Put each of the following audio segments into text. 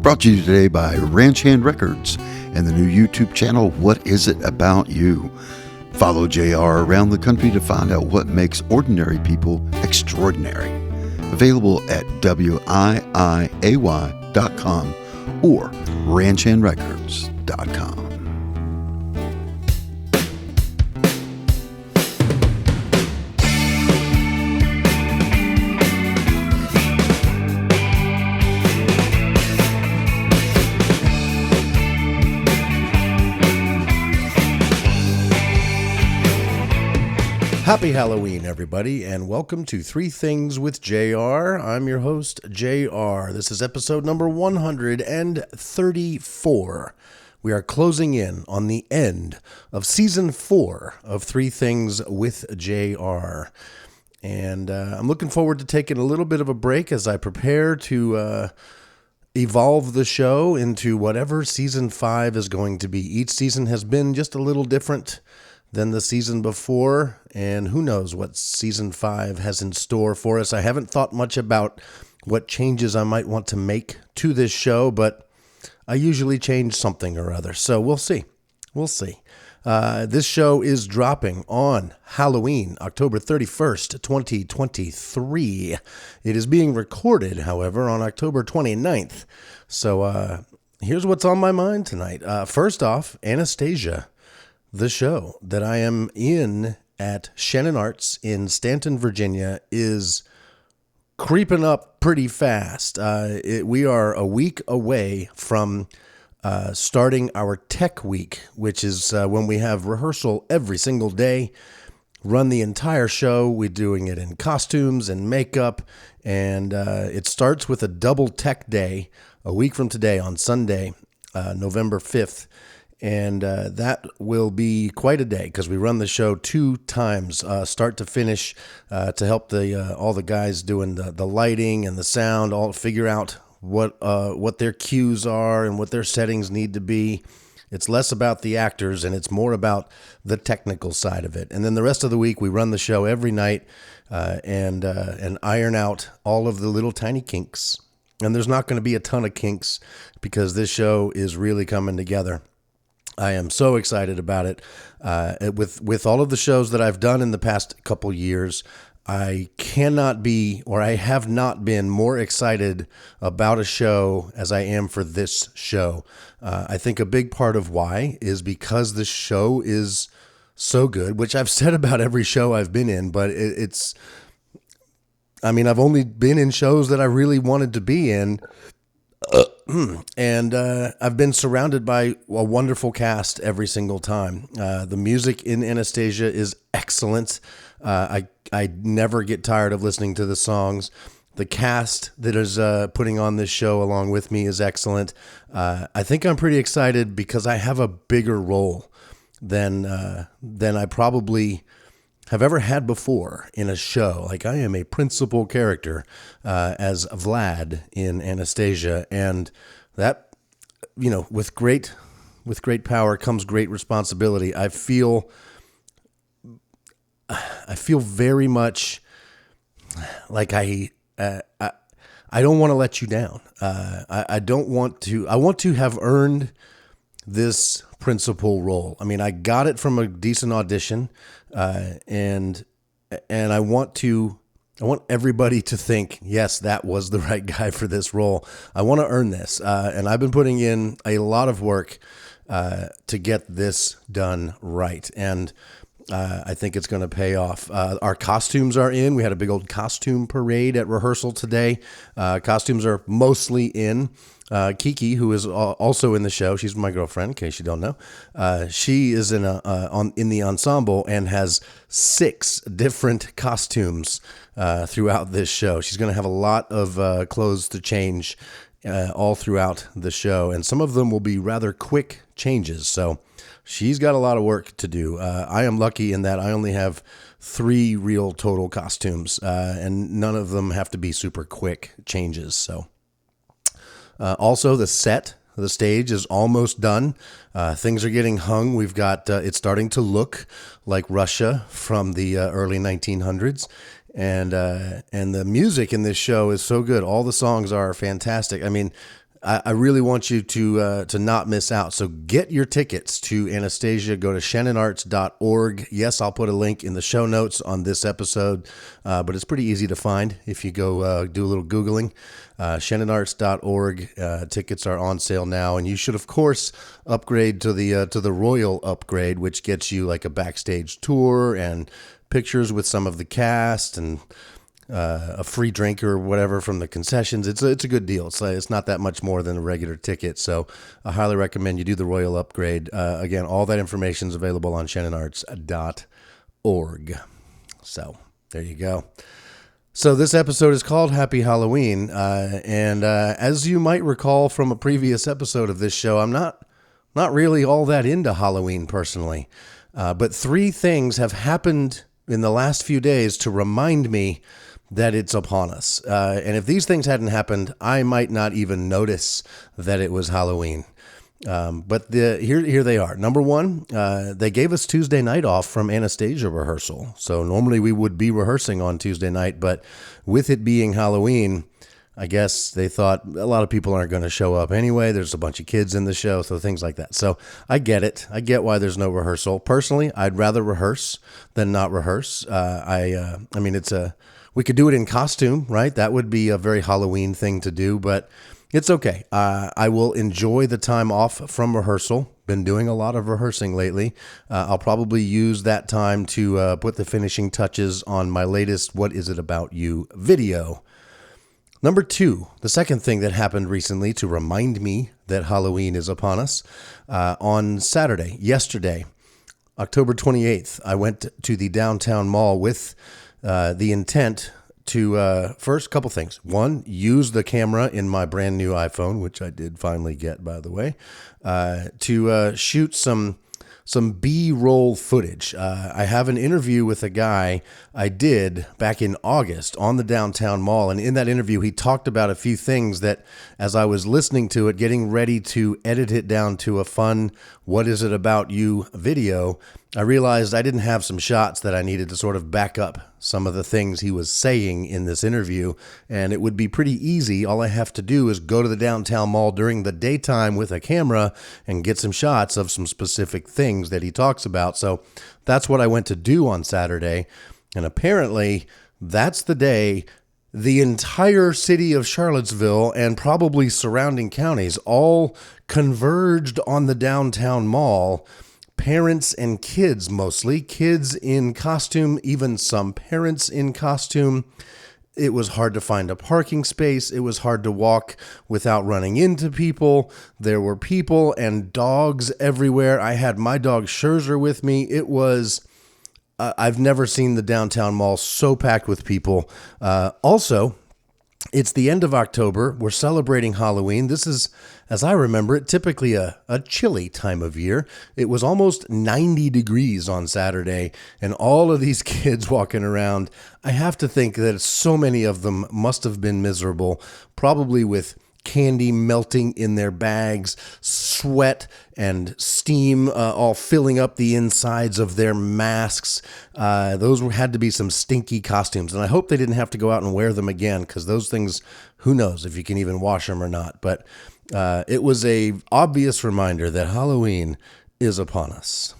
Brought to you today by Ranch Hand Records and the new YouTube channel, What Is It About You? Follow JR around the country to find out what makes ordinary people extraordinary. Available at WIIAY.com or RanchhandRecords.com. Happy Halloween, everybody, and welcome to Three Things with JR. I'm your host, JR. This is episode number 134. We are closing in on the end of season 4 of Three Things with JR. And I'm looking forward to taking a little bit of a break as I prepare to evolve the show into whatever season 5 is going to be. Each season has been just a little different than the season before, and who knows what season 5 has in store for us. I haven't thought much about what changes I might want to make to this show, but I usually change something or other, so we'll see. This show is dropping on Halloween, October 31st, 2023. It is being recorded, however, on October 29th. So here's what's on my mind tonight. First off, Anastasia, the show that I am in at Shannon Arts in Stanton, Virginia, is creeping up pretty fast. We are a week away from starting our tech week, which is when we have rehearsal every single day, run the entire show. We're doing it in costumes and makeup, and it starts with a double tech day a week from today on Sunday, November 5th. And that will be quite a day because we run the show 2 times, start to finish, to help all the guys doing the lighting and the sound all figure out what their cues are and what their settings need to be. It's less about the actors and it's more about the technical side of it. And then the rest of the week we run the show every night and iron out all of the little tiny kinks. And there's not going to be a ton of kinks because this show is really coming together. I am so excited about it. With all of the shows that I've done in the past couple years, I cannot be, or I have not been more excited about a show as I am for this show. I think a big part of why is because the show is so good, which I've said about every show I've been in, but I've only been in shows that I really wanted to be in. And I've been surrounded by a wonderful cast every single time. The music in Anastasia is excellent. I never get tired of listening to the songs. The cast that is putting on this show along with me is excellent. I think I'm pretty excited because I have a bigger role than I probably have ever had before in a show. Like, I am a principal character as Vlad in Anastasia, and that, with great power comes great responsibility. I feel very much like I don't want to let you down. I want to have earned this principal role. I mean, I got it from a decent audition, and I want everybody to think, yes, that was the right guy for this role. I want to earn this, and I've been putting in a lot of work to get this done right, and I think it's going to pay off. Our costumes are in. We had a big old costume parade at rehearsal today. Costumes are mostly in. Kiki, who is also in the show, she's my girlfriend, in case you don't know. She is in the ensemble and has 6 different costumes throughout this show. She's going to have a lot of clothes to change all throughout the show, and some of them will be rather quick changes. So she's got a lot of work to do. I am lucky in that I only have 3 real total costumes, and none of them have to be super quick changes. So. Also, the stage is almost done. Things are getting hung. We've got, it's starting to look like Russia from the early 1900s. And the music in this show is so good. All the songs are fantastic. I mean, I really want you to not miss out. So get your tickets to Anastasia. Go to shannonarts.org. Yes, I'll put a link in the show notes on this episode, but it's pretty easy to find if you go do a little Googling. shannonarts.org. Tickets are on sale now, and you should, of course, upgrade to the Royal upgrade, which gets you like a backstage tour and pictures with some of the cast and a free drink or whatever from the concessions. It's a good deal. It's not that much more than a regular ticket. So I highly recommend you do the Royal upgrade. Again, all that information is available on shannonarts.org. So there you go. So this episode is called Happy Halloween. And as you might recall from a previous episode of this show, I'm not really all that into Halloween personally. But 3 things have happened in the last few days to remind me that it's upon us. And if these things hadn't happened, I might not even notice that it was Halloween. But here they are. Number 1, they gave us Tuesday night off from Anastasia rehearsal. So normally we would be rehearsing on Tuesday night, but with it being Halloween, I guess they thought a lot of people aren't going to show up anyway. There's a bunch of kids in the show, so things like that. So I get it. I get why there's no rehearsal. Personally, I'd rather rehearse than not rehearse. I mean, we could do it in costume, right? That would be a very Halloween thing to do, but it's okay. I will enjoy the time off from rehearsal. Been doing a lot of rehearsing lately. I'll probably use that time to put the finishing touches on my latest What Is It About You video. Number 2, the second thing that happened recently to remind me that Halloween is upon us, on Saturday, yesterday, October 28th, I went to the downtown mall with the intent to, first, couple things. 1, use the camera in my brand new iPhone, which I did finally get, by the way, to shoot some B-roll footage. I have an interview with a guy I did back in August on the downtown mall. And in that interview, he talked about a few things that as I was listening to it, getting ready to edit it down to a fun, What Is It About You video, I realized I didn't have some shots that I needed to sort of back up some of the things he was saying in this interview. And it would be pretty easy. All I have to do is go to the downtown mall during the daytime with a camera and get some shots of some specific things that he talks about. So that's what I went to do on Saturday. And apparently that's the day the entire city of Charlottesville and probably surrounding counties all converged on the downtown mall. Parents and kids, mostly kids in costume, even some parents in costume. It was hard to find a parking space. It was hard to walk without running into people. There were people and dogs everywhere. I had my dog Scherzer with me. It was, I've never seen the downtown mall so packed with people. Also, it's the end of October. We're celebrating Halloween. This is, as I remember it, typically a chilly time of year. It was almost 90 degrees on Saturday, and all of these kids walking around. I have to think that so many of them must have been miserable, probably with candy melting in their bags, sweat and steam all filling up the insides of their masks. Those had to be some stinky costumes, and I hope they didn't have to go out and wear them again, because those things, who knows if you can even wash them or not. But it was a obvious reminder that Halloween is upon us.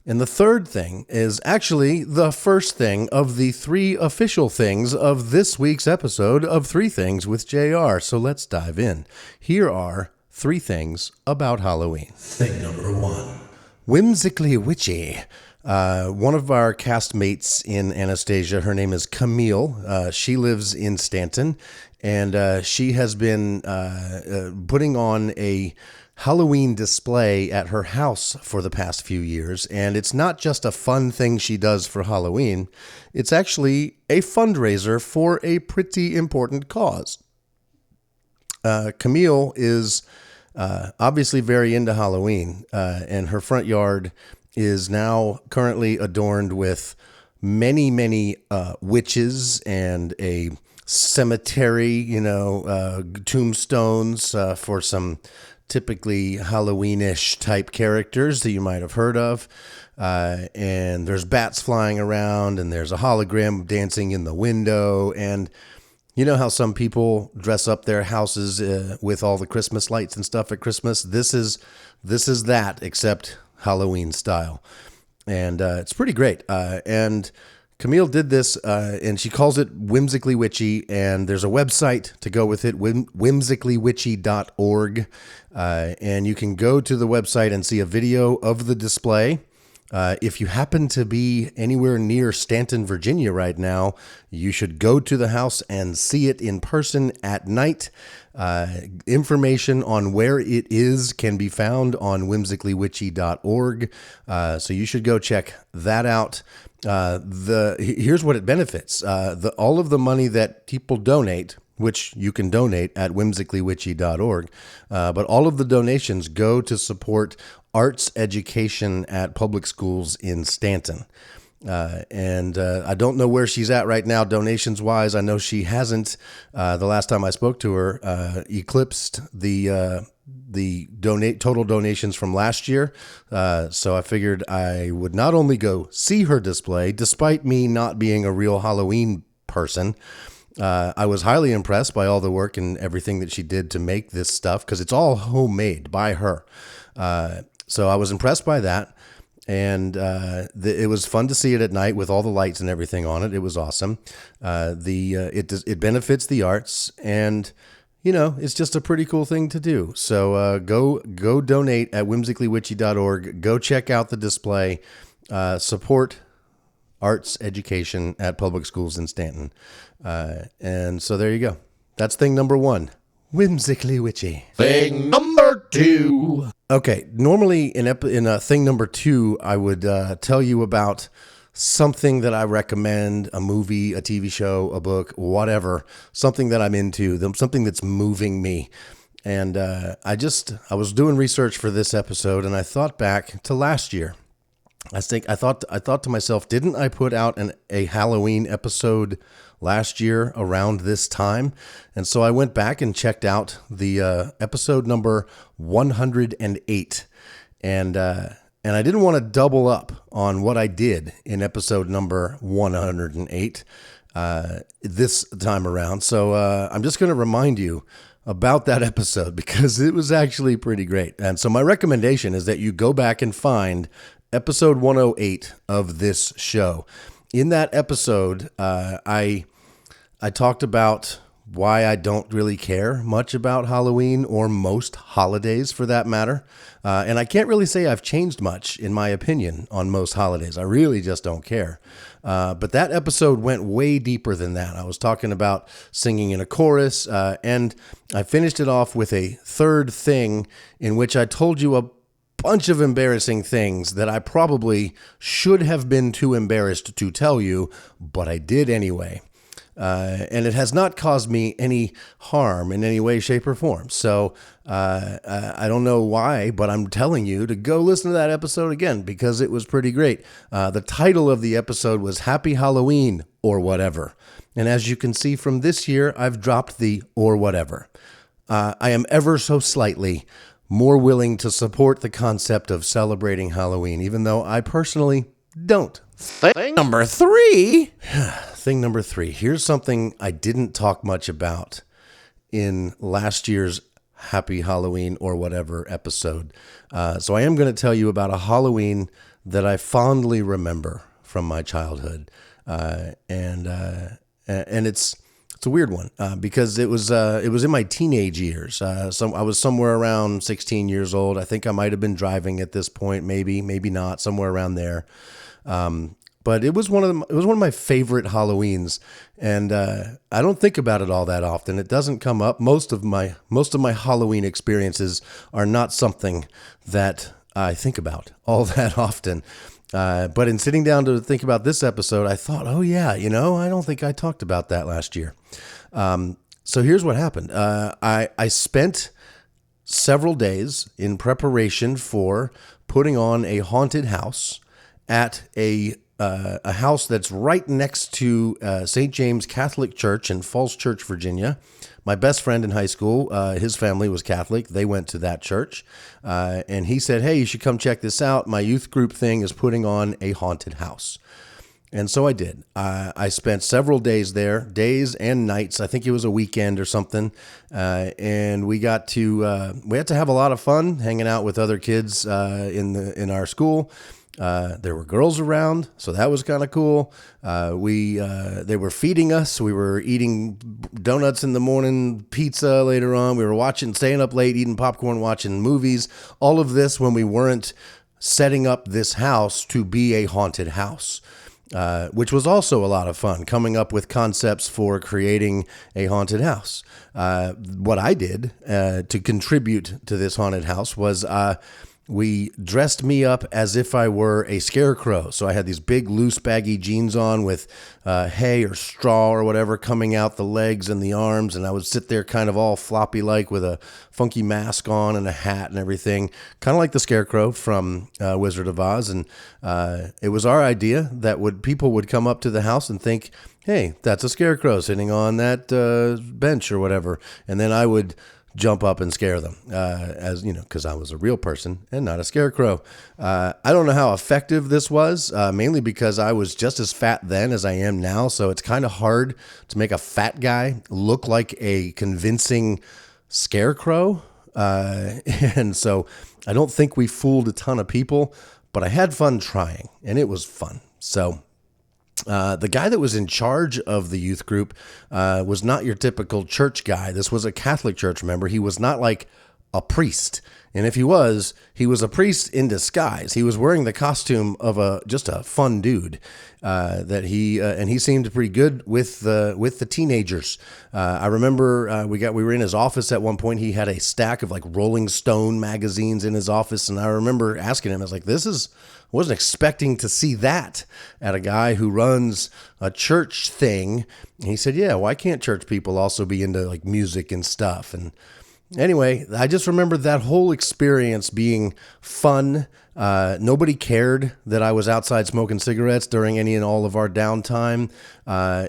And the third thing is actually the first thing of the 3 official things of this week's episode of 3 Things with JR. So let's dive in. Here are 3 things about Halloween. Thing number 1. Whimsically witchy. One of our castmates in Anastasia, her name is Camille. She lives in Stanton, and she has been putting on a Halloween display at her house for the past few years. And it's not just a fun thing she does for Halloween. It's actually a fundraiser for a pretty important cause. Camille is obviously very into Halloween, and her front yard is now currently adorned with many, many witches and a cemetery, tombstones for some typically Halloween-ish type characters that you might have heard of. And there's bats flying around, and there's a hologram dancing in the window. And, You know how some people dress up their houses with all the Christmas lights and stuff at Christmas? This is that, except Halloween style. And it's pretty great. And Camille did this, and she calls it Whimsically Witchy, and there's a website to go with it, whimsicallywitchy.org. And you can go to the website and see a video of the display. If you happen to be anywhere near Stanton, Virginia right now, you should go to the house and see it in person at night. Information on where it is can be found on whimsicallywitchy.org. So you should go check that out. Here's what it benefits. All of the money that people donate, which you can donate at whimsicallywitchy.org, but all of the donations go to support arts education at public schools in Stanton. And I don't know where she's at right now, donations wise. I know she hasn't, the last time I spoke to her, eclipsed the total donations from last year. So I figured I would not only go see her display, despite me not being a real Halloween person. I was highly impressed by all the work and everything that she did to make this stuff, because it's all homemade by her. So I was impressed by that. And it was fun to see it at night with all the lights and everything on it. It was awesome. It benefits the arts, and it's just a pretty cool thing to do. So go donate at whimsicallywitchy.org. Go check out the display. Support arts education at public schools in Stanton. And so there you go. That's thing number one. Whimsically Witchy. Thing number 2. Okay, normally in thing number 2, I would tell you about something that I recommend, a movie, a TV show, a book, whatever, something that I'm into, something that's moving me. And I was doing research for this episode, and I thought back to last year. I thought to myself, didn't I put out a Halloween episode last year around this time? And so I went back and checked out the episode number 108, and I didn't want to double up on what I did in episode number 108 this time around. So I'm just going to remind you about that episode, because it was actually pretty great. And so my recommendation is that you go back and find episode 108 of this show. In that episode, I talked about why I don't really care much about Halloween, or most holidays for that matter. And I can't really say I've changed much in my opinion on most holidays. I really just don't care. But that episode went way deeper than that. I was talking about singing in a chorus, and I finished it off with a third thing in which I told you a bunch of embarrassing things that I probably should have been too embarrassed to tell you, but I did anyway. And it has not caused me any harm in any way, shape, or form. So I don't know why, but I'm telling you to go listen to that episode again, because it was pretty great. The title of the episode was Happy Halloween or Whatever. And as you can see from this year, I've dropped the or whatever. I am ever so slightly more willing to support the concept of celebrating Halloween, even though I personally don't. Thing number 3. Thing number 3. Here's something I didn't talk much about in last year's Happy Halloween or Whatever episode. So I am going to tell you about a Halloween that I fondly remember from my childhood. And it's a weird one because it was in my teenage years. So I was somewhere around 16 years old. I think I might have been driving at this point, maybe not, somewhere around there. But it was one of my favorite Halloweens, and I don't think about it all that often. It doesn't come up. Most of my Halloween experiences are not something that I think about all that often. But in sitting down to think about this episode, I thought, oh yeah, I don't think I talked about that last year. So here's what happened. I spent several days in preparation for putting on a haunted house at a house that's right next to St. James Catholic Church in Falls Church, Virginia. My best friend in high school, his family was Catholic. They went to that church. And he said, hey, you should come check this out. My youth group thing is putting on a haunted house. And so I did. I spent several days there, days and nights. I think it was a weekend or something. And we had to have a lot of fun hanging out with other kids in our school. There were girls around, so that was kind of cool. They were feeding us. We were eating donuts in the morning, pizza later on. We were staying up late, eating popcorn, watching movies. All of this when we weren't setting up this house to be a haunted house. Which was also a lot of fun, coming up with concepts for creating a haunted house. What I did to contribute to this haunted house was we dressed me up as if I were a scarecrow. So I had these big, loose, baggy jeans on with hay or straw or whatever coming out the legs and the arms. And I would sit there kind of all floppy-like with a funky mask on and a hat and everything, kind of like the scarecrow from Wizard of Oz. And it was our idea that people would come up to the house and think, hey, that's a scarecrow sitting on that bench or whatever. And then I would jump up and scare them, as you know, because I was a real person and not a scarecrow. I don't know how effective this was, mainly because I was just as fat then as I am now. So it's kind of hard to make a fat guy look like a convincing scarecrow. And so I don't think we fooled a ton of people, but I had fun trying, and it was fun. So the guy that was in charge of the youth group was not your typical church guy. This was a Catholic church member. He was not like a priest. And if he was a priest in disguise. He was wearing the costume of just a fun dude and he seemed pretty good with the teenagers. I remember we were in his office at one point. He had a stack of like Rolling Stone magazines in his office, and I remember asking him, I was like, I wasn't expecting to see that at a guy who runs a church thing. And he said, yeah, why can't church people also be into like music and stuff? And anyway, I just remember that whole experience being fun. Nobody cared that I was outside smoking cigarettes during any and all of our downtime.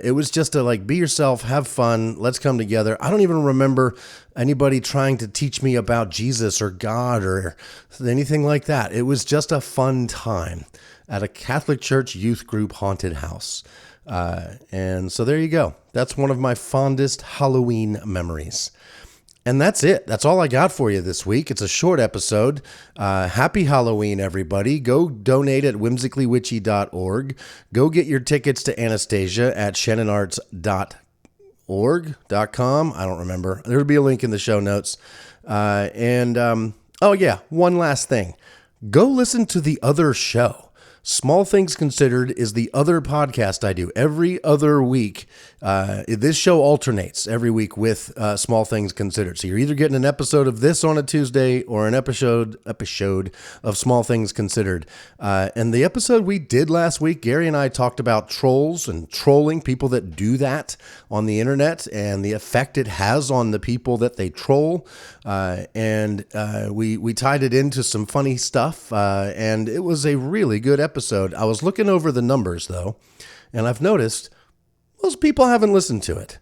It was just to like, be yourself, have fun, let's come together. I don't even remember anybody trying to teach me about Jesus or God or anything like that. It was just a fun time at a Catholic church youth group haunted house. And so there you go. That's one of my fondest Halloween memories. And that's it. That's all I got for you this week. It's a short episode. Happy Halloween, everybody. Go donate at whimsicallywitchy.org. Go get your tickets to Anastasia at shannonarts.org.com. I don't remember. There'll be a link in the show notes. Oh yeah, one last thing. Go listen to the other show. Small Things Considered is the other podcast I do every other week. This show alternates every week with Small Things Considered. So you're either getting an episode of this on a Tuesday or an episode of Small Things Considered. And the episode we did last week, Gary and I talked about trolls and trolling, people that do that on the internet and the effect it has on the people that they troll. And we tied it into some funny stuff, and it was a really good episode. I was looking over the numbers, though, and I've noticed most people haven't listened to it.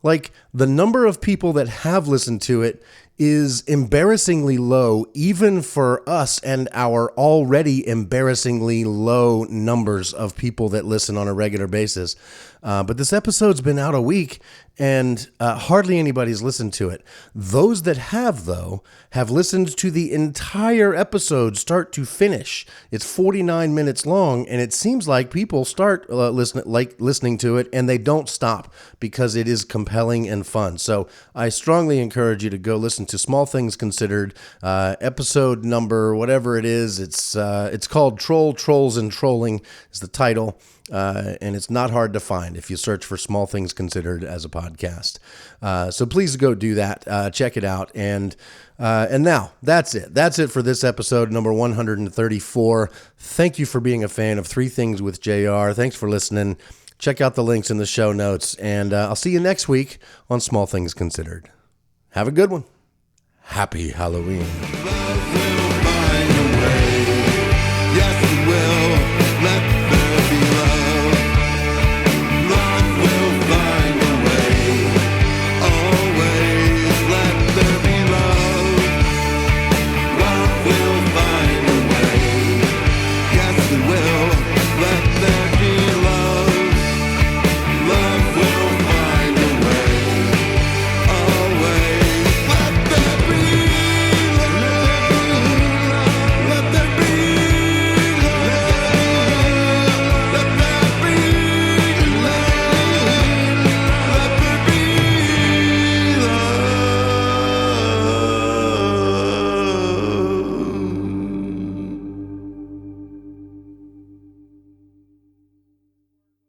Like, the number of people that have listened to it is embarrassingly low, even for us and our already embarrassingly low numbers of people that listen on a regular basis. But this episode's been out a week, and hardly anybody's listened to it. Those that have, though, have listened to the entire episode start to finish. It's 49 minutes long, and it seems like people start listening to it, and they don't stop because it is compelling and fun. So I strongly encourage you to go listen to Small Things Considered, episode number, whatever it is. It's called Trolls and Trolling is the title. And it's not hard to find if you search for Small Things Considered as a podcast. So please go do that. Check it out. And now that's it. That's it for this episode, number 134. Thank you for being a fan of Three Things with JR. Thanks for listening. Check out the links in the show notes. And I'll see you next week on Small Things Considered. Have a good one. Happy Halloween.